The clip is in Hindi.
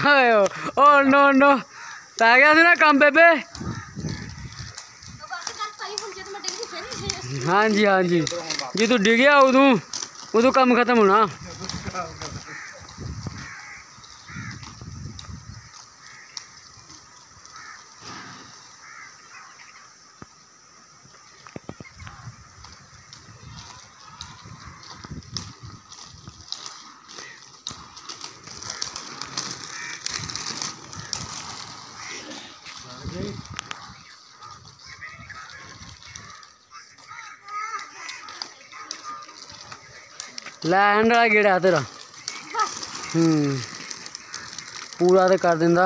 ओ नो नो पै गया सी ना काम बेबे। हाँ जी हाँ जी, जी तू डिगया उदू काम खत्म होना। लै एंड वाला गेड़ा तेरा पूरा तो कर दिंदा।